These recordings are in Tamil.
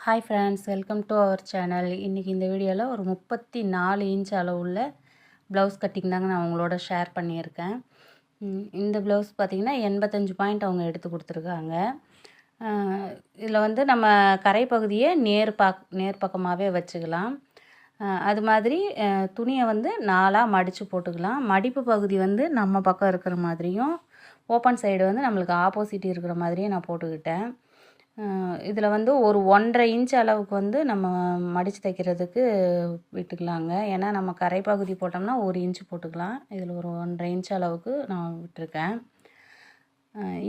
Hi friends, welcome to our channel. இன்றைக்கி இந்த வீடியோவில் ஒரு 34 இன்ச் அளவுள்ள ப்ளவுஸ் கட்டிங் தாங்க நான் உங்களோட ஷேர் பண்ணியிருக்கேன். இந்த ப்ளவுஸ் பார்த்திங்கன்னா 85 பாயிண்ட் அவங்க எடுத்து கொடுத்துருக்காங்க. இதில் வந்து நம்ம கரை பகுதியை நேர்பக்கமாகவே வச்சுக்கலாம். அது மாதிரி துணியை வந்து 4ஆக மடித்து போட்டுக்கலாம். மடிப்பு பகுதி வந்து நம்ம பக்கம் இருக்கிற மாதிரியும், ஓப்பன் சைடு வந்து நம்மளுக்கு ஆப்போசிட் இருக்கிற மாதிரியும் நான் போட்டுக்கிட்டேன். இதில் வந்து ஒரு 1.5 இன்ச் அளவுக்கு வந்து நம்ம மடித்து தைக்கிறதுக்கு விட்டுக்கலாங்க. ஏன்னா நம்ம கரை பகுதி போட்டோம்னா 1 இன்ச் போட்டுக்கலாம். இதில் ஒரு 1.5 இன்ச் அளவுக்கு நான் விட்டுருக்கேன்.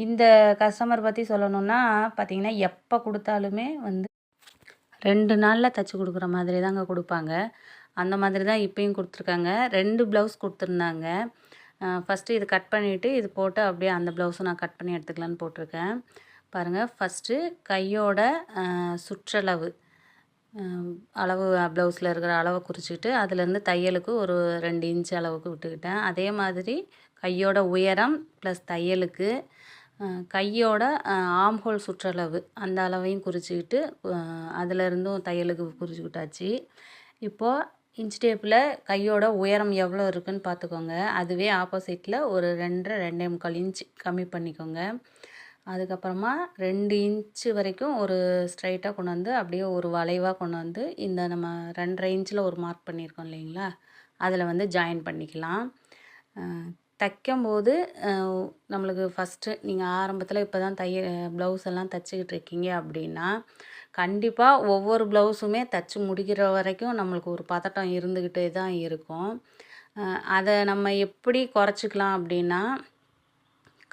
இந்த கஸ்டமர் பற்றி சொல்லணுன்னா பார்த்திங்கன்னா, எப்போ கொடுத்தாலுமே வந்து 2 நாளில் தைச்சி கொடுக்குற மாதிரி தாங்க கொடுப்பாங்க. அந்த மாதிரி தான் இப்போயும் கொடுத்துருக்காங்க. 2 ப்ளவுஸ் கொடுத்துருந்தாங்க. ஃபஸ்ட்டு இது கட் பண்ணிவிட்டு இது போட்டு அப்படியே அந்த ப்ளவுஸும் நான் கட் பண்ணி எடுத்துக்கலான்னு போட்டிருக்கேன். பாருங்கள், ஃபஸ்ட்டு கையோட சுற்றளவு அளவு ப்ளவுஸில் இருக்கிற அளவை குறிச்சிக்கிட்டு அதுலேருந்து தையலுக்கு ஒரு 2 இன்ச் அளவுக்கு விட்டுக்கிட்டேன். அதே மாதிரி கையோட உயரம் ப்ளஸ் தையலுக்கு கையோட ஆம்ஹோல் சுற்றளவு அந்த அளவையும் குறிச்சிக்கிட்டு அதிலேருந்தும் தையலுக்கு குறிச்சிக்கிட்டாச்சு. இப்போது இன்ச் டேப்பில் கையோட உயரம் எவ்வளோ இருக்குதுன்னு பார்த்துக்கோங்க. அதுவே ஆப்போசிட்டில் ஒரு 2.5 இன்ச் கம்மி பண்ணிக்கோங்க. அதுக்கப்புறமா 2 இன்ச்சு வரைக்கும் ஒரு ஸ்ட்ரைட்டாக கொண்டு வந்து அப்படியே ஒரு வளைவாக கொண்டு வந்து இந்த நம்ம 2.5 இன்ச்சில் ஒரு மார்க் பண்ணியிருக்கோம் இல்லைங்களா, அதில் வந்து ஜாயின் பண்ணிக்கலாம். தைக்கும்போது நம்மளுக்கு ஃபஸ்ட்டு நீங்கள் ஆரம்பத்தில் இப்போ தான் ப்ளவுஸ் எல்லாம் தைச்சிக்கிட்டு இருக்கீங்க அப்படின்னா, கண்டிப்பாக ஒவ்வொரு ப்ளவுஸுமே தைச்சி முடிக்கிற வரைக்கும் நம்மளுக்கு ஒரு பதட்டம் இருந்துக்கிட்டே தான் இருக்கும். அதை நம்ம எப்படி குறைச்சிக்கலாம் அப்படின்னா,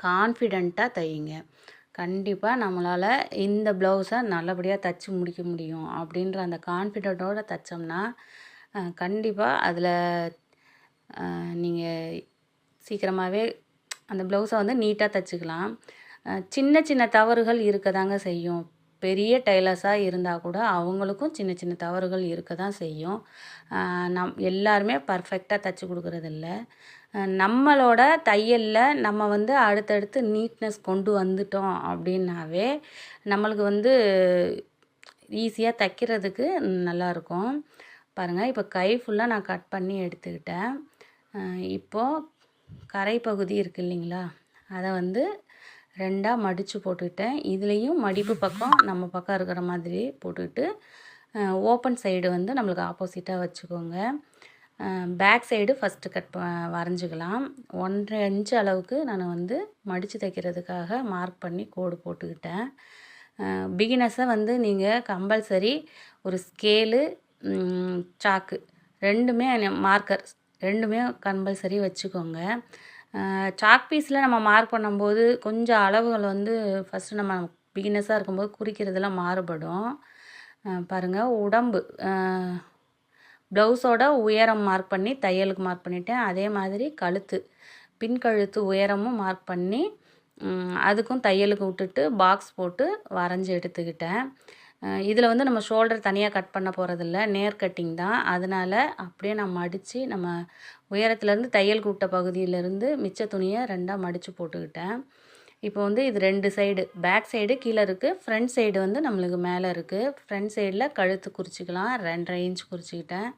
கான்ஃபிடெண்ட்டாக தையுங்க. கண்டிப்பாக நம்மளால் இந்த ப்ளவுஸை நல்லபடியாக தைச்சி முடிக்க முடியும் அப்படின்ற அந்த கான்ஃபிடெண்ட்டோடு தைச்சோம்னா கண்டிப்பாக அதில் நீங்கள் சீக்கிரமாகவே அந்த ப்ளவுஸை வந்து நீட்டாக தைச்சிக்கலாம். சின்ன சின்ன தவறுகள் இருக்க தாங்க செய்யும். பெரிய டெய்லர்ஸாக இருந்தால் கூட அவங்களுக்கும் சின்ன சின்ன தவறுகள் இருக்க தான் செய்யும். எல்லாருமே பர்ஃபெக்டாக தைச்சி கொடுக்குறதில்ல. நம்மளோட தையலில் நம்ம வந்து அடுத்தடுத்து நீட்னஸ் கொண்டு வந்துட்டோம் அப்படின்னாவே நம்மளுக்கு வந்து ஈஸியாக தைக்கிறதுக்கு நல்லாயிருக்கும். பாருங்கள், இப்போ கை ஃபுல்லாக நான் கட் பண்ணி எடுத்துக்கிட்டேன். இப்போது கரை பகுதி இருக்குது இல்லைங்களா, அதை வந்து 2ஆக மடித்து போட்டுக்கிட்டேன். இதுலேயும் மடிப்பு பக்கம் நம்ம பக்கம் இருக்கிற மாதிரி போட்டுக்கிட்டு ஓப்பன் சைடு வந்து நம்மளுக்கு ஆப்போசிட்டாக வச்சுக்கோங்க. பேக் சைடு ஃபஸ்ட்டு வரைஞ்சிக்கலாம். 1.5 இன்ச் அளவுக்கு நான் வந்து மடித்து தைக்கிறதுக்காக மார்க் பண்ணி கோடு போட்டுக்கிட்டேன். பிகினர்ஸை வந்து நீங்கள் கம்பல்சரி ஒரு ஸ்கேலு, சாக்கு ரெண்டுமே மார்க்கர் ரெண்டுமே கம்பல்சரி வச்சுக்கோங்க. சாக் பீஸில் நம்ம மார்க் பண்ணும்போது கொஞ்சம் அளவுகள் வந்து ஃபஸ்ட்டு நம்ம பிகினர்ஸாக இருக்கும்போது குறிக்கிறதுலாம் மாறுபடும். பாருங்கள், உடம்பு ப்ளவுஸோட உயரம் மார்க் பண்ணி தையலுக்கு மார்க் பண்ணிட்டேன். அதே மாதிரி கழுத்து, பின் கழுத்து உயரமும் மார்க் பண்ணி அதுக்கும் தையலுக்கு விட்டுட்டு பாக்ஸ் போட்டு வரைஞ்சி எடுத்துக்கிட்டேன். இதில் வந்து நம்ம ஷோல்டர் தனியாக கட் பண்ண போகிறதில்ல, நேர் கட்டிங் தான். அதனால் அப்படியே நான் மடித்து நம்ம உயரத்துலேருந்து தையல் கூட்ட பகுதியிலேருந்து மிச்ச துணியை 2ஆக மடித்து போட்டுக்கிட்டேன். இப்போ வந்து இது 2 சைடு, பேக் சைடு கீழே இருக்குது, ஃப்ரண்ட் சைடு வந்து நம்மளுக்கு மேலே இருக்குது. ஃப்ரண்ட் சைடில் கழுத்து குறிச்சிக்கலாம். 2.5 இன்ச் குறிச்சிக்கிட்டேன்.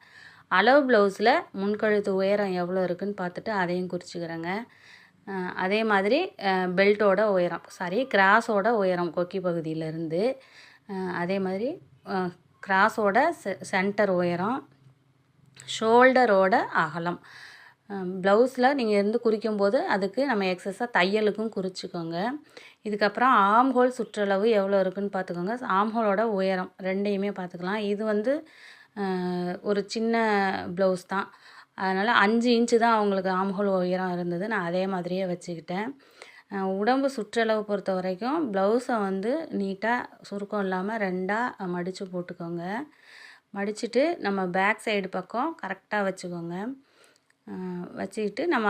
அளவு ப்ளவுஸில் முன்கழுத்து உயரம் எவ்வளோ இருக்குதுன்னு பார்த்துட்டு அதையும் குறிச்சிக்கிறேங்க. அதே மாதிரி பெல்ட்டோட உயரம், கிராஸோட உயரம் கொக்கி பகுதியிலேருந்து, அதே மாதிரி கிராஸோட சென்டர் உயரம், ஷோல்டரோட அகலம். ப்ளவுஸில் நீங்கள் இருந்து குறிக்கும்போது அதுக்கு நம்ம எக்ஸஸாக தையலுக்கும் குறிச்சிக்கோங்க. இதுக்கப்புறம் ஆம்ஹோல் சுற்றளவு எவ்வளோ இருக்குதுன்னு பார்த்துக்கோங்க. ஆம்ஹோலோட உயரம் ரெண்டையுமே பார்த்துக்கலாம். இது வந்து ஒரு சின்ன ப்ளவுஸ் தான், அதனால் 5 இன்ச்சு தான் அவங்களுக்கு ஆம்ஹோல் உயரம் இருந்தது. நான் அதே மாதிரியே வச்சுக்கிட்டேன். உடம்பு சுற்றளவு பொறுத்த வரைக்கும் ப்ளவுஸை வந்து நீட்டாக சுருக்கம் இல்லாமல் 2ஆக மடித்து போட்டுக்கோங்க. மடிச்சுட்டு நம்ம பேக் சைடு பக்கம் கரெக்டாக வச்சுக்கோங்க. வச்சுக்கிட்டு நம்ம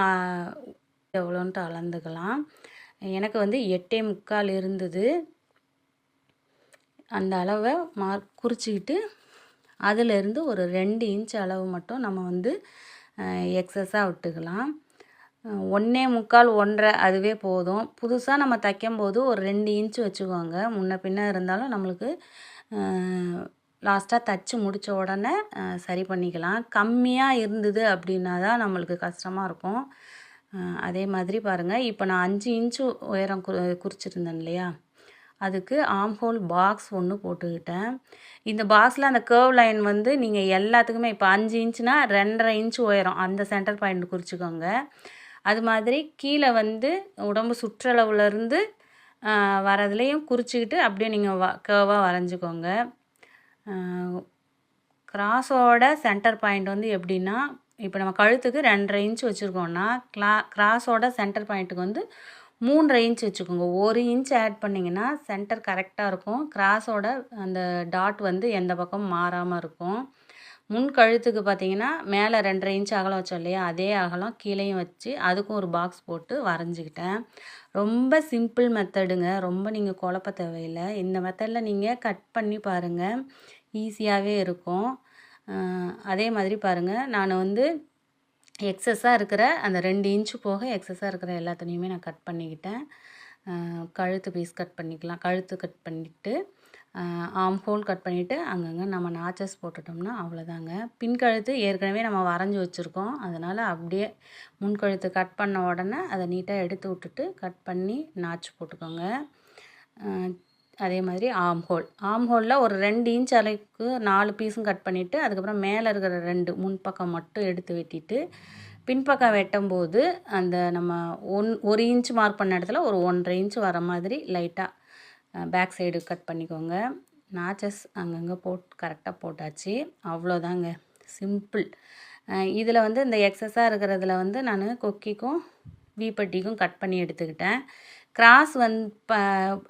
எவ்வளோன்ட்டு அளந்துக்கலாம். எனக்கு வந்து 8.75 இருந்தது. அந்த அளவை குறிச்சிக்கிட்டு அதிலேருந்து ஒரு 2 இன்ச் அளவு மட்டும் நம்ம வந்து எக்ஸஸாக விட்டுக்கலாம். 1.25 1.5 அதுவே போதும். புதுசாக நம்ம தைக்கும்போது ஒரு 2 இன்ச் வச்சுக்கோங்க. முன்ன பின்ன இருந்தாலும் நம்மளுக்கு லாஸ்ட்டாக தச்சு முடித்த உடனே சரி பண்ணிக்கலாம். கம்மியாக இருந்தது அப்படின்னா தான் நம்மளுக்கு கஷ்டமாக இருக்கும். அதே மாதிரி பாருங்கள், இப்போ நான் 5 இன்ச்சு உயரம் குறிச்சிருந்தேன் இல்லையா, அதுக்கு ஆர்ம் ஹோல் பாக்ஸ் ஒன்று போட்டுக்கிட்டேன். இந்த பாக்ஸில் அந்த கர்வ் லைன் வந்து நீங்கள் எல்லாத்துக்குமே இப்போ 5 இன்ச்சுனா 2.5 இன்ச்சு உயரம் அந்த சென்டர் பாயிண்ட் குறிச்சிக்கோங்க. அது மாதிரி கீழே வந்து உடம்பு சுற்றளவுலேருந்து வரதுலேயும் குறிச்சிக்கிட்டு அப்படியே நீங்கள் கர்வாக வரைஞ்சிக்கோங்க. கிராஸோட சென்டர் பாயிண்ட் வந்து எப்படின்னா, இப்போ நம்ம கழுத்துக்கு 2.5 இன்ச் வச்சுருக்கோன்னா கிராஸோட சென்டர் பாயிண்ட்டுக்கு வந்து 3.5 இன்ச் வச்சுக்கோங்க. 1 இன்ச் ஆட் பண்ணிங்கன்னா சென்டர் கரெக்டாக இருக்கும். கிராஸோட அந்த டாட் வந்து எந்த பக்கமும் மாறாமல் இருக்கும். முன் கழுத்துக்கு பார்த்தீங்கன்னா மேலே 2.5 இன்ச் அகலம் வச்சோம் இல்லையா, அதே அகலம் கீழேயும் வச்சு அதுக்கும் ஒரு பாக்ஸ் போட்டு வரைஞ்சிக்கிட்டேன். ரொம்ப சிம்பிள் மெத்தடுங்க. ரொம்ப நீங்கள் குழப்ப தேவையில்லை. இந்த மெத்தடில் நீங்கள் கட் பண்ணி பாருங்கள், ஈஸியாகவே இருக்கும். அதே மாதிரி பாருங்கள், நான் வந்து எக்ஸஸாக இருக்கிற அந்த 2 இன்ச்சு போக எக்ஸஸாக இருக்கிற எல்லாத்துலேயுமே நான் கட் பண்ணிக்கிட்டேன். கழுத்து பீஸ் கட் பண்ணிக்கலாம். கழுத்து கட் பண்ணிவிட்டு ஆர்ம் ஹோல் கட் பண்ணிவிட்டு அங்கங்கே நம்ம நாச்சஸ் போட்டுட்டோம்னா அவ்வளோதாங்க. பின் கழுத்து ஏற்கனவே நம்ம வரைஞ்சி வச்சுருக்கோம். அதனால் அப்படியே முன்கழுத்து கட் பண்ண உடனே அதை நீட்டாக எடுத்து விட்டுட்டு கட் பண்ணி நாச்சு போட்டுக்கோங்க. அதே மாதிரி ஆர்ம் ஹோலில் ஒரு 2 இன்ச் அளவுக்கு 4 பீஸும் கட் பண்ணிவிட்டு அதுக்கப்புறம் மேலே இருக்கிற 2 முன்பக்கம் மட்டும் எடுத்து வெட்டிட்டு பின்பக்கம் வெட்டும்போது அந்த நம்ம 1 இன்ச் மார்க் பண்ண இடத்துல ஒரு 1.5 இன்ச் வர மாதிரி லைட்டாக பேக் சைடு கட் பண்ணிக்கோங்க. நாச்சஸ் அங்கங்கே கரெக்டாக போட்டாச்சு. அவ்வளோதாங்க, சிம்பிள். இதில் வந்து இந்த எக்ஸஸாக இருக்கிறதுல வந்து நான் கொக்கிக்கும் வீப்பட்டிக்கும் கட் பண்ணி எடுத்துக்கிட்டேன். கிராஸ்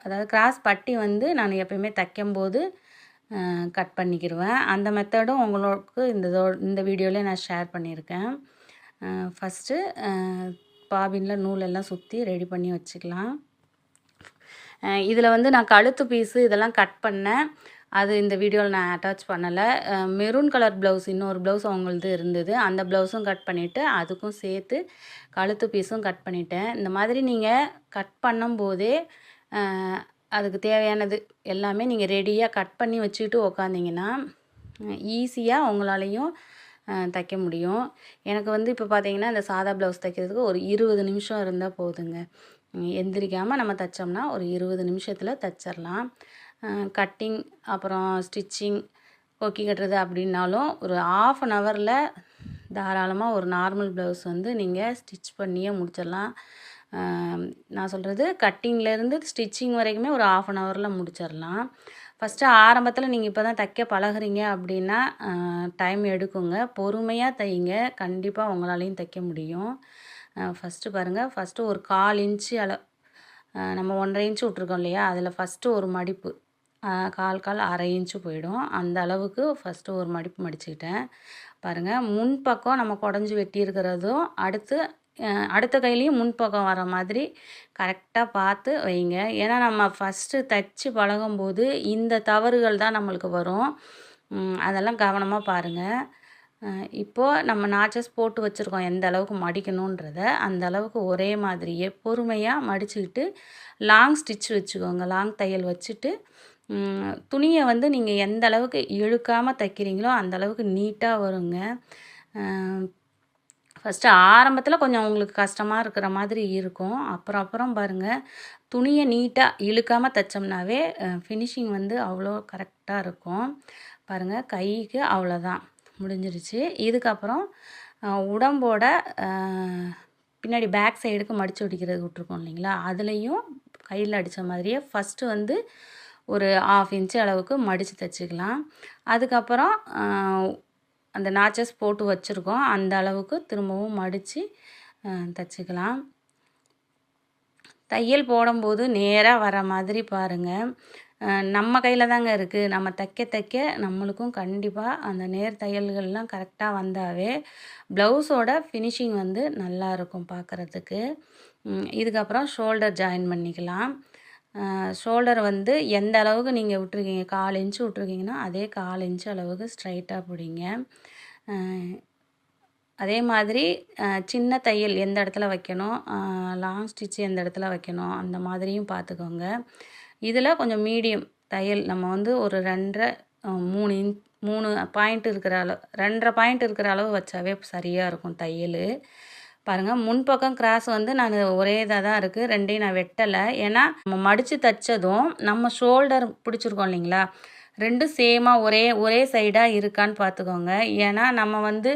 அதாவது கிராஸ் பட்டி வந்து நான் எப்பயுமே தைக்கும்போது கட் பண்ணிக்கிடுவேன். அந்த மெத்தடும் உங்களுக்கு இந்த வீடியோவில் நான் ஷேர் பண்ணியிருக்கேன். ஃபஸ்ட்டு பாபினில் நூலெல்லாம் சுற்றி ரெடி பண்ணி வச்சுக்கலாம். இதில் வந்து நான் கழுத்து பீஸு இதெல்லாம் கட் பண்ணேன். அது இந்த வீடியோவில் நான் அட்டாச் பண்ணலை. மெரூன் கலர் ப்ளவுஸ் இன்னொரு ப்ளவுஸ் அவங்களது இருந்தது. அந்த ப்ளவுஸும் கட் பண்ணிவிட்டு அதுக்கும் சேர்த்து கழுத்து பீஸும் கட் பண்ணிட்டேன். இந்த மாதிரி நீங்கள் கட் பண்ணும்போதே அதுக்கு தேவையானது எல்லாமே நீங்கள் ரெடியாக கட் பண்ணி வச்சுக்கிட்டு உக்காந்திங்கன்னா ஈஸியாக உங்களாலையும் தைக்க முடியும். எனக்கு வந்து இப்போ பார்த்தீங்கன்னா இந்த சாதா ப்ளவுஸ் தைக்கிறதுக்கு ஒரு 20 நிமிஷம் இருந்தால் போதுங்க. எந்திரிக்காமல் நம்ம தைச்சோம்னா ஒரு 20 நிமிஷத்தில் தைச்சிடலாம். கட்டிங் அப்புறம் ஸ்டிச்சிங் கொக்கி கட்டுறது அப்படின்னாலும் ஒரு 1/2 ஹவரில் தாராளமாக ஒரு நார்மல் ப்ளவுஸ் வந்து நீங்கள் ஸ்டிச் பண்ணியே முடிச்சிடலாம். நான் சொல்கிறது கட்டிங்லேருந்து ஸ்டிச்சிங் வரைக்குமே ஒரு 1/2 ஹவரில் முடிச்சிடலாம். ஃபஸ்ட்டு ஆரம்பத்தில் நீங்கள் இப்போ தான் தைக்க பழகுறீங்க அப்படின்னா டைம் எடுக்குங்க. பொறுமையாக தைங்க, கண்டிப்பாக உங்களாலையும் தைக்க முடியும். ஃபஸ்ட்டு பாருங்கள், ஃபஸ்ட்டு ஒரு 1/4 இன்ச்சு நம்ம 1.5 இன்ச்சு விட்ருக்கோம் இல்லையா, அதில் ஃபஸ்ட்டு ஒரு மடிப்பு 1/4 இன்ச்சு போயிடும். அந்த அளவுக்கு ஃபஸ்ட்டு ஒரு மடிப்பு மடிச்சுக்கிட்டேன். பாருங்கள், முன்பக்கம் நம்ம குடஞ்சி வெட்டி இருக்கிறதும் அடுத்த கையிலையும் முன்பக்கம் வர மாதிரி கரெக்டாக பார்த்து வைங்க. ஏன்னா நம்ம ஃபஸ்ட்டு தைச்சி பழகும்போது இந்த தவறுகள் தான் நம்மளுக்கு வரும். அதெல்லாம் கவனமாக பாருங்கள். இப்போது நம்ம நாச்சஸ் போட்டு வச்சுருக்கோம் எந்த அளவுக்கு மடிக்கணுன்றத, அந்த அளவுக்கு ஒரே மாதிரியே பொறுமையாக மடிச்சுக்கிட்டு லாங் ஸ்டிச் வச்சுக்கோங்க. லாங் தையல் வச்சுட்டு துணியை வந்து நீங்கள் எந்த அளவுக்கு இழுக்காமல் தைக்கிறீங்களோ அந்த அளவுக்கு நீட்டாக வருங்க. ஃபஸ்ட்டு ஆரம்பத்தில் கொஞ்சம் உங்களுக்கு கஷ்டமாக இருக்கிற மாதிரி இருக்கும். அப்புறம் பாருங்கள், துணியை நீட்டாக இழுக்காமல் தைச்சோம்னாவே ஃபினிஷிங் வந்து அவ்வளோ கரெக்டாக இருக்கும். பாருங்கள், கைக்கு அவ்வளோதான், முடிஞ்சிருச்சு. இதுக்கப்புறம் உடம்போட பின்னாடி பேக் சைடுக்கு மடித்து ஒடிக்கிறது விட்ருக்கோம் இல்லைங்களா, அதுலேயும் கையில் அடித்த மாதிரியே ஃபஸ்ட்டு வந்து ஒரு 1/2 இன்ச்சு அளவுக்கு மடித்து தைச்சிக்கலாம். அதுக்கப்புறம் அந்த நாச்சஸ் போட்டு வச்சுருக்கோம் அந்த அளவுக்கு திரும்பவும் மடித்து தைச்சிக்கலாம். தையல் போடும்போது நேராக வர மாதிரி பாருங்கள். நம்ம கையில் தாங்க இருக்குது. நம்ம தைக்க நம்மளுக்கும் கண்டிப்பாக அந்த நேர் தையல்கள்லாம் கரெக்டாக வந்தாவே ப்ளவுஸோட ஃபினிஷிங் வந்து நல்லாயிருக்கும் பார்க்குறதுக்கு. இதுக்கப்புறம் ஷோல்டர் ஜாயின் பண்ணிக்கலாம். ஷோல்டர் வந்து எந்த அளவுக்கு நீங்கள் விட்ருக்கீங்க, 1/4 இன்ச்சு விட்ருக்கீங்கன்னா அதே 1/4 இன்ச்சு அளவுக்கு ஸ்ட்ரைட்டாக பிடிங்க. அதே மாதிரி சின்ன தையல் எந்த இடத்துல வைக்கணும், லாங் ஸ்டிச் எந்த இடத்துல வைக்கணும், அந்த மாதிரியும் பார்த்துக்கோங்க. இதில் கொஞ்சம் மீடியம் தையல் நம்ம வந்து ஒரு 2.5 3 3 பாயிண்ட் இருக்கிற அளவு 2.5 பாயிண்ட் இருக்கிற அளவு வச்சாவே சரியாக இருக்கும் தையல். பாருங்கள், முன்பக்கம் கிராஸ் வந்து நான் ஒரே இதாக தான் இருக்குது, ரெண்டையும் நான் வெட்டலை. ஏன்னா நம்ம மடித்து தைச்சதும் நம்ம ஷோல்டர் பிடிச்சிருக்கோம் இல்லைங்களா, ரெண்டும் சேமாக ஒரே சைடாக இருக்கான்னு பார்த்துக்கோங்க. ஏன்னா நம்ம வந்து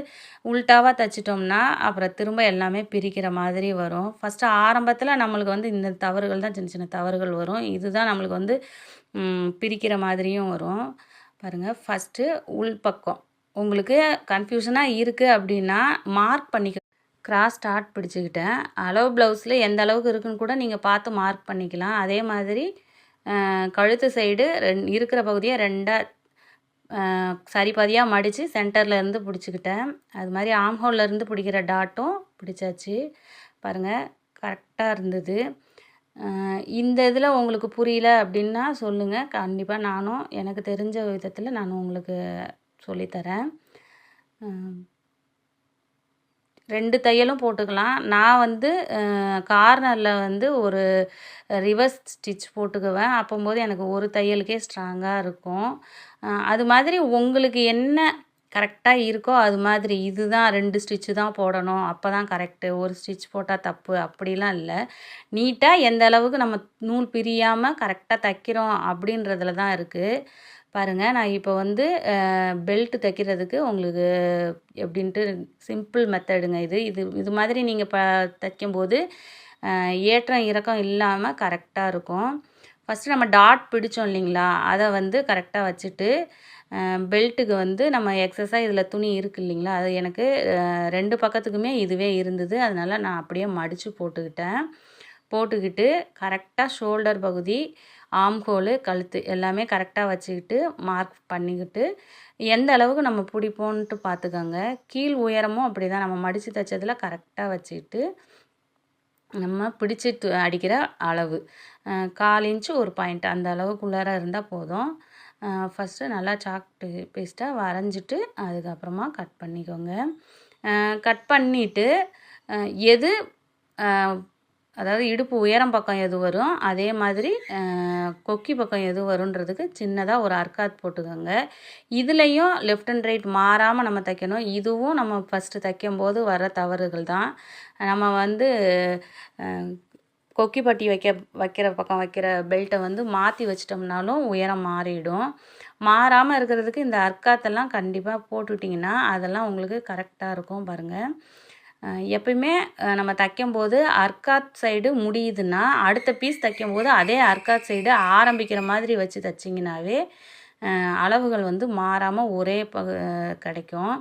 உல்ட்டாவாக தைச்சிட்டோம்னா அப்புறம் திரும்ப எல்லாமே பிரிக்கிற மாதிரி வரும். ஃபஸ்ட்டு ஆரம்பத்தில் நம்மளுக்கு வந்து இந்த தவறுகள் தான் சின்ன சின்ன தவறுகள் வரும். இதுதான் நம்மளுக்கு வந்து பிரிக்கிற மாதிரியும் வரும். பாருங்கள், ஃபஸ்ட்டு உள்பக்கம் உங்களுக்கு கன்ஃபியூஷனாக இருக்குது அப்படின்னா மார்க் பண்ணிக்க. கிராஸ் ஸ்டார்ட் பிடிச்சிக்கிட்டேன். அளவு ப்ளவுஸில் எந்த அளவுக்கு இருக்குன்னு கூட நீங்கள் பார்த்து மார்க் பண்ணிக்கலாம். அதே மாதிரி கழுத்து சைடு இருக்கிற பகுதியை 2 சரி பாதியாக மடித்து சென்டர்லேருந்து பிடிச்சிக்கிட்டேன். அது மாதிரி ஆம்ஹோல்லேருந்து பிடிக்கிற டாட்டும் பிடிச்சாச்சு. பாருங்கள், கரெக்டாக இருந்தது. இந்த இதில் உங்களுக்கு புரியல அப்படின்னா சொல்லுங்கள், கண்டிப்பாக நானும் எனக்கு தெரிஞ்ச விதத்தில் நான் உங்களுக்கு சொல்லித்தரேன். 2 தையலும் போட்டுக்கலாம். நான் வந்து கார்னரில் வந்து ஒரு ரிவர்ஸ் ஸ்டிச் போட்டுக்குவேன். அப்போம்போது எனக்கு ஒரு தையலுக்கே ஸ்ட்ராங்காக இருக்கும். அது மாதிரி உங்களுக்கு என்ன கரெக்டாக இருக்கோ அது மாதிரி இதுதான் 2 ஸ்டிச்சு தான் போடணும், அப்போ தான் கரெக்டு, ஒரு ஸ்டிச் போட்டால் தப்பு அப்படிலாம் இல்லை. நீட்டாக எந்த அளவுக்கு நம்ம நூல் பிரியாமல் கரெக்டாக தைக்கிறோம் அப்படின்றதுல தான் இருக்குது. பாருங்கள், நான் இப்போ வந்து பெல்ட் தைக்கிறதுக்கு உங்களுக்கு எப்படின்ட்டு சிம்பிள் மெத்தடுங்க இது மாதிரி நீங்கள் தைக்கும்போது ஏற்றம் இறக்கம் இல்லாமல் கரெக்டாக இருக்கும். ஃபஸ்ட்டு நம்ம டாட் பிடிச்சோம் இல்லைங்களா, அதை வந்து கரெக்டாக வச்சுட்டு பெல்ட்டுக்கு வந்து நம்ம எக்ஸஸாக இதில் துணி இருக்குது இல்லைங்களா, அது எனக்கு 2 பக்கத்துக்குமே இதுவே இருந்தது. அதனால் நான் அப்படியே மடித்து போட்டுக்கிட்டு கரெக்டாக ஷோல்டர் பகுதி, ஆம்ஹோலு, கழுத்து எல்லாமே கரெக்டாக வச்சுக்கிட்டு மார்க் பண்ணிக்கிட்டு எந்த அளவுக்கு நம்ம பிடிப்போன்ட்டு பார்த்துக்கோங்க. கீழ் உயரமும் அப்படி தான் நம்ம மடித்து தைச்சதில் கரெக்டாக வச்சுக்கிட்டு நம்ம பிடிச்சிட்டு அடிக்கிற அளவு 1/4 இன்ச்சு 1 பாயிண்ட் அந்த அளவுக்குள்ளார இருந்தால் போதும். ஃபஸ்ட்டு நல்லா சாக் பேஸ்ட்டாக வரைஞ்சிட்டு அதுக்கப்புறமா கட் பண்ணிக்கோங்க. கட் பண்ணிவிட்டு எது அதாவது இடுப்பு உயரம் பக்கம் எது வரும், அதே மாதிரி கொக்கி பக்கம் எது வருன்றதுக்கு சின்னதாக ஒரு அர்க்காத் போட்டுக்கோங்க. இதுலேயும் லெஃப்ட் அண்ட் ரைட் மாறாமல் நம்ம தைக்கணும். இதுவும் நம்ம ஃபஸ்ட்டு தைக்கும்போது வர தவறுகள் தான். நம்ம வந்து கொக்கி பட்டி வைக்கிற பக்கம் வைக்கிற பெல்ட்டை வந்து மாற்றி வச்சிட்டோம்னாலும் உயரம் மாறிடும். மாறாமல் இருக்கிறதுக்கு இந்த அர்க்காத்தெல்லாம் கண்டிப்பாக போட்டுக்கிட்டிங்கன்னா அதெல்லாம் உங்களுக்கு கரெக்டாக இருக்கும். பாருங்கள், எப்பயுமே நம்ம தைக்கும்போது அர்க்காத் சைடு முடியுதுன்னா அடுத்த பீஸ் தைக்கும்போது அதே அர்க்காத் சைடு ஆரம்பிக்கிற மாதிரி வச்சு தைச்சிங்கனாவே அளவுகள் வந்து மாறாமல் ஒரே கிடைக்கும்.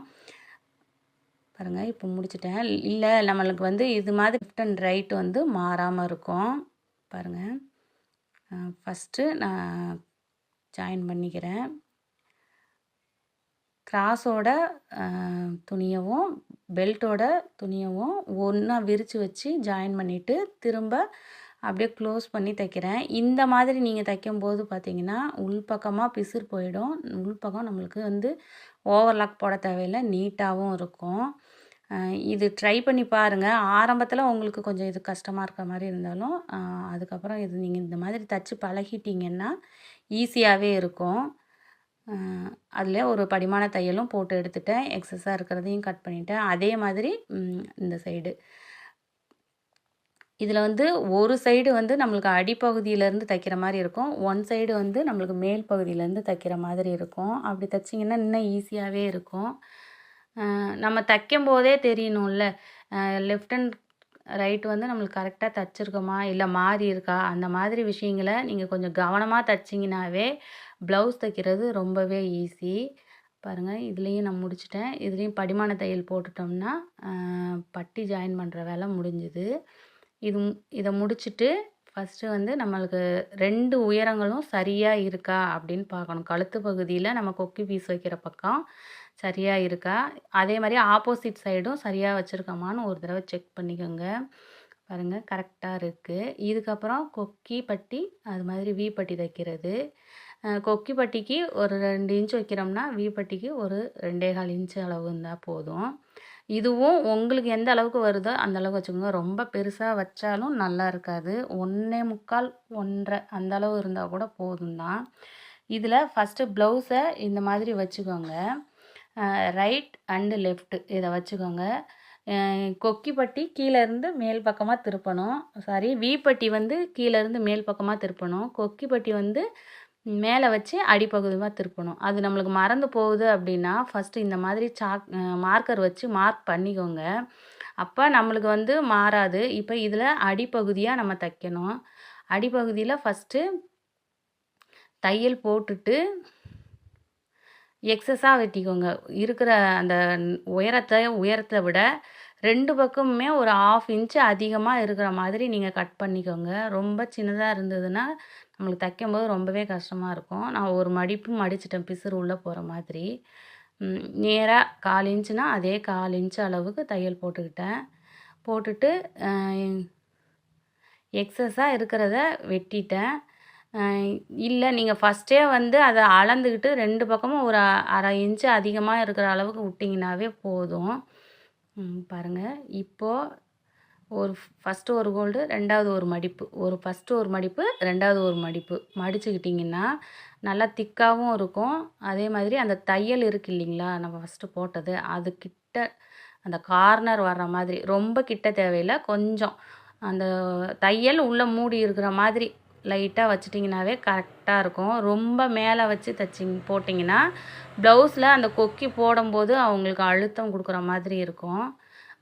பாருங்கள், இப்போ முடிச்சிட்டேன். இல்லை நம்மளுக்கு வந்து இது மாதிரி லெஃப்ட் அண்ட் ரைட் வந்து மாறாமல் இருக்கும். பாருங்கள், ஃபஸ்ட்டு நான் ஜாயின் பண்ணிக்கிறேன். கிராஸோட துணியவும் பெல்ட்டோட துணியவும் ஒன்றா விரித்து வச்சு ஜாயின் பண்ணிவிட்டு திரும்ப அப்படியே க்ளோஸ் பண்ணி தைக்கிறேன். இந்த மாதிரி நீங்கள் தைக்கும்போது பார்த்தீங்கன்னா உள்பக்கமாக பிசுறு போயிடும். உள்பக்கம் நம்மளுக்கு வந்து ஓவர்லாக் போட தேவையில்லை, நீட்டாகவும் இருக்கும். இது ட்ரை பண்ணி பாருங்கள். ஆரம்பத்தில் உங்களுக்கு கொஞ்சம் இது கஷ்டமாக இருக்க மாதிரி இருந்தாலும் அதுக்கப்புறம் இது நீங்கள் இந்த மாதிரி தைச்சி பழகிட்டிங்கன்னா ஈஸியாகவே இருக்கும். அதில் ஒரு படிமான தையலும் போட்டு எடுத்துட்டேன். எக்ஸஸாக இருக்கிறதையும் கட் பண்ணிவிட்டேன். அதே மாதிரி இந்த சைடு இதில் வந்து ஒரு சைடு வந்து நம்மளுக்கு அடிப்பகுதியிலேருந்து தைக்கிற மாதிரி இருக்கும், ஒன் சைடு வந்து நம்மளுக்கு மேல் பகுதியிலேருந்து தைக்கிற மாதிரி இருக்கும். அப்படி தைச்சிங்கன்னா இன்னும் ஈஸியாகவே இருக்கும். நம்ம தைக்கும் போதே தெரியணும்ல, லெஃப்ட் அண்ட் ரைட் வந்து நம்மளுக்கு கரெக்டாக தைச்சிருக்கோமா இல்லை மாறி இருக்கா, அந்த மாதிரி விஷயங்களை நீங்கள் கொஞ்சம் கவனமாக தைச்சிங்கனாவே ப்ளவுஸ் தைக்கிறது ரொம்பவே ஈஸி. பாருங்கள், இதுலேயும் நான் முடிச்சிட்டேன். இதுலேயும் படிமான தையல் போட்டுட்டோம்னா பட்டி ஜாயின் பண்ணுற வேலை முடிஞ்சுது. இதை முடிச்சுட்டு ஃபஸ்ட்டு வந்து நம்மளுக்கு 2 உயரங்களும் சரியாக இருக்கா அப்படின்னு பார்க்கணும். கழுத்து பகுதியில் நம்ம கொக்கி பீஸ் வைக்கிற பக்கம் சரியாக இருக்கா, அதே மாதிரி ஆப்போசிட் சைடும் சரியாக வச்சுருக்கோமான்னு ஒரு தடவை செக் பண்ணிக்கோங்க. பாருங்கள், கரெக்டாக இருக்குது. இதுக்கப்புறம் கொக்கி பட்டி அது மாதிரி வி பட்டி தைக்கிறது. கொக்கி பட்டிக்கு ஒரு 2 இன்ச் வைக்கிறோம்னா வி பட்டிக்கு ஒரு 2.25 இன்ச்சு அளவு இருந்தால் போதும். இதுவும் உங்களுக்கு எந்த அளவுக்கு வருதோ அந்த அளவுக்கு வச்சுக்கோங்க. ரொம்ப பெருசாக வச்சாலும் நல்லா இருக்காது. 1.25 1.5 அந்த அளவு இருந்தால் கூட போதும் தான். இதில் ஃபஸ்ட்டு ப்ளவுஸை இந்த மாதிரி வச்சுக்கோங்க. ரைட் அண்டு லெஃப்ட்டு இதை வச்சுக்கோங்க. கொக்கி பட்டி கீழேருந்து மேல் பக்கமாக திருப்பணும். வீப்பட்டி வந்து கீழேருந்து மேல் பக்கமாக திருப்பணும். கொக்கி பட்டி வந்து மேலே வச்சு அடிப்பகுதியாக திருப்பணும். அது நம்மளுக்கு மறந்து போகுது அப்படின்னா ஃபஸ்ட்டு இந்த மாதிரி மார்க்கர் வச்சு மார்க் பண்ணிக்கோங்க. அப்போ நம்மளுக்கு வந்து மாறாது. இப்போ இதில் அடிப்பகுதியாக நம்ம தைக்கணும். அடிப்பகுதியில் ஃபஸ்ட்டு தையல் போட்டுட்டு எக்ஸஸாக வெட்டிக்கோங்க. இருக்கிற அந்த உயரத்தை விட 2 பக்கமுமே ஒரு 1/2 இன்ச்சு அதிகமாக இருக்கிற மாதிரி நீங்கள் கட் பண்ணிக்கோங்க. ரொம்ப சின்னதாக இருந்ததுன்னா நம்மளுக்கு தைக்கும்போது ரொம்பவே கஷ்டமாக இருக்கும். நான் ஒரு மடிப்பு மடிச்சிட்டேன் பிசுறு உள்ளே போகிற மாதிரி. நேராக 1/4 இன்ச்சுனா அதே 1/4 இன்ச்சு அளவுக்கு தையல் போட்டுக்கிட்டேன். போட்டுட்டு எக்ஸஸாக இருக்கிறத வெட்டிட்டேன். இல்லை நீங்கள் ஃபஸ்ட்டே வந்து அதை அளந்துக்கிட்டு 2 பக்கமும் ஒரு 1/2 இன்ச்சு அதிகமாக இருக்கிற அளவுக்கு விட்டிங்கனாவே போதும். பாருங்கள், இப்போது ஃபஸ்ட்டு ஒரு கோல்டு, ரெண்டாவது ஒரு மடிப்பு, ஃபஸ்ட்டு ஒரு மடிப்பு, ரெண்டாவது ஒரு மடிப்பு மடிச்சுக்கிட்டிங்கன்னா நல்லா திக்காகவும் இருக்கும். அதே மாதிரி அந்த தையல் இருக்குது இல்லைங்களா, நம்ம ஃபஸ்ட்டு போட்டது அது கிட்ட அந்த கார்னர் வர்ற மாதிரி, ரொம்ப கிட்ட தேவையில்லை, கொஞ்சம் அந்த தையல் உள்ளே மூடி இருக்கிற மாதிரி லைட்டாக வச்சிட்டிங்கனாவே கரெக்டாக இருக்கும். ரொம்ப மேலே வச்சு போட்டிங்கன்னா ப்ளவுஸில் அந்த கொக்கி போடும்போது அவங்களுக்கு அழுத்தம் கொடுக்குற மாதிரி இருக்கும்.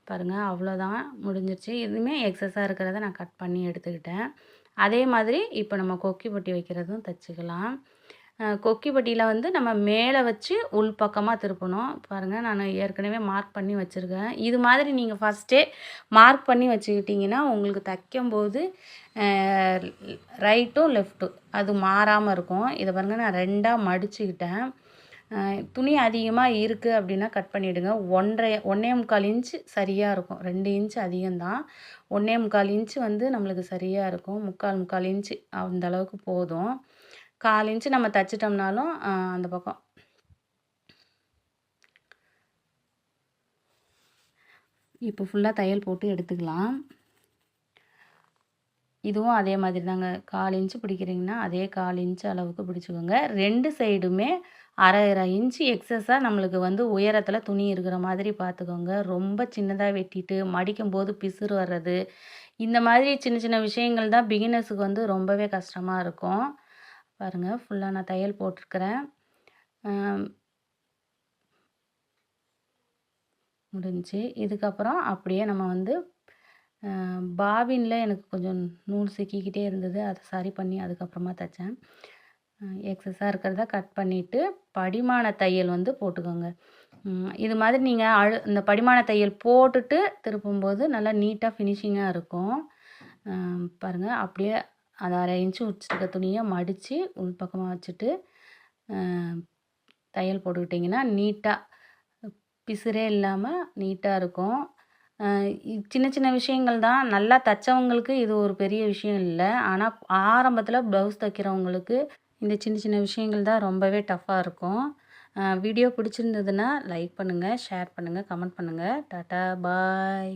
பாருங்கள், அவ்வளோதான், முடிஞ்சிருச்சு. இதுவுமே எக்ஸஸாக இருக்கிறத நான் கட் பண்ணி எடுத்துக்கிட்டேன். அதே மாதிரி இப்போ நம்ம கொக்கி பட்டி வைக்கிறதும் தைச்சிக்கலாம். கொக்கி பட்டியில் வந்து நம்ம மேலே வச்சு உள் பக்கமாக திருப்பணும். பாருங்கள், நான் ஏற்கனவே மார்க் பண்ணி வச்சுருக்கேன். இது மாதிரி நீங்கள் ஃபஸ்ட்டே மார்க் பண்ணி வச்சுக்கிட்டிங்கன்னா உங்களுக்கு தைக்கும்போது ரைட்டும் லெஃப்ட்டும் அது மாறாமல் இருக்கும். இதை பாருங்கள், நான் 2ஆக மடிச்சுக்கிட்டேன். துணி அதிகமாக இருக்குது அப்படின்னா கட் பண்ணிவிடுங்க. 1.25 இன்ச்சு சரியாக இருக்கும். 2 இன்ச்சு அதிகம்தான். 1.25 இன்ச்சு வந்து நம்மளுக்கு சரியாக இருக்கும். 3/4 இன்ச்சு அந்த அளவுக்கு போதும். 1/4 இன்ச்சு நம்ம தைச்சிட்டோம்னாலும் அந்த பக்கம் இப்போ ஃபுல்லாக தையல் போட்டு எடுத்துக்கலாம். இதுவும் அதே மாதிரி தாங்க. 1/4 இன்ச்சு பிடிக்கிறீங்கன்னா அதே 1/4 இன்ச்சு அளவுக்கு பிடிச்சிக்கோங்க. 2 சைடுமே 1/2 இன்ச்சு எக்ஸஸாக நம்மளுக்கு வந்து உயரத்தில் துணி இருக்கிற மாதிரி பார்த்துக்கோங்க. ரொம்ப சின்னதாக வெட்டிட்டு மடிக்கும்போது பிசுறு வர்றது, இந்த மாதிரி சின்ன சின்ன விஷயங்கள் தான் பிகினர்ஸுக்கு வந்து ரொம்பவே கஷ்டமாக இருக்கும். பாருங்கள், ஃபுல்லாக நான் தையல் போட்டிருக்கிறேன். முடிஞ்சு. இதுக்கப்புறம் அப்படியே நம்ம வந்து பாபினில் எனக்கு கொஞ்சம் நூல் சிக்கிக்கிட்டே இருந்தது. அதை சரி பண்ணி அதுக்கப்புறமா தைச்சேன். எக்ஸஸாக இருக்கிறத கட் பண்ணிவிட்டு படிமான தையல் வந்து போட்டுக்கோங்க. இது மாதிரி நீங்கள் இந்த படிமான தையல் போட்டுட்டு திருப்பும்போது நல்லா நீட்டாக ஃபினிஷிங்காக இருக்கும். பாருங்கள், அப்படியே அதை 1/2 இன்ச்சு வச்சுருக்க துணியை மடித்து உள் பக்கமாக வச்சுட்டு தையல் போட்டுக்கிட்டிங்கன்னா நீட்டாக பிசுறே இல்லாமல் நீட்டாக இருக்கும். சின்ன சின்ன விஷயங்கள் தான். நல்லா தைச்சவங்களுக்கு இது ஒரு பெரிய விஷயம் இல்லை. ஆனால் ஆரம்பத்தில் ப்ளவுஸ் தைக்கிறவங்களுக்கு இந்த சின்ன சின்ன விஷயங்கள் தான் ரொம்பவே டஃப்பாக இருக்கும். வீடியோ பிடிச்சிருந்ததுன்னா லைக் பண்ணுங்கள், ஷேர் பண்ணுங்கள், கமெண்ட் பண்ணுங்கள். டாட்டா, பாய்.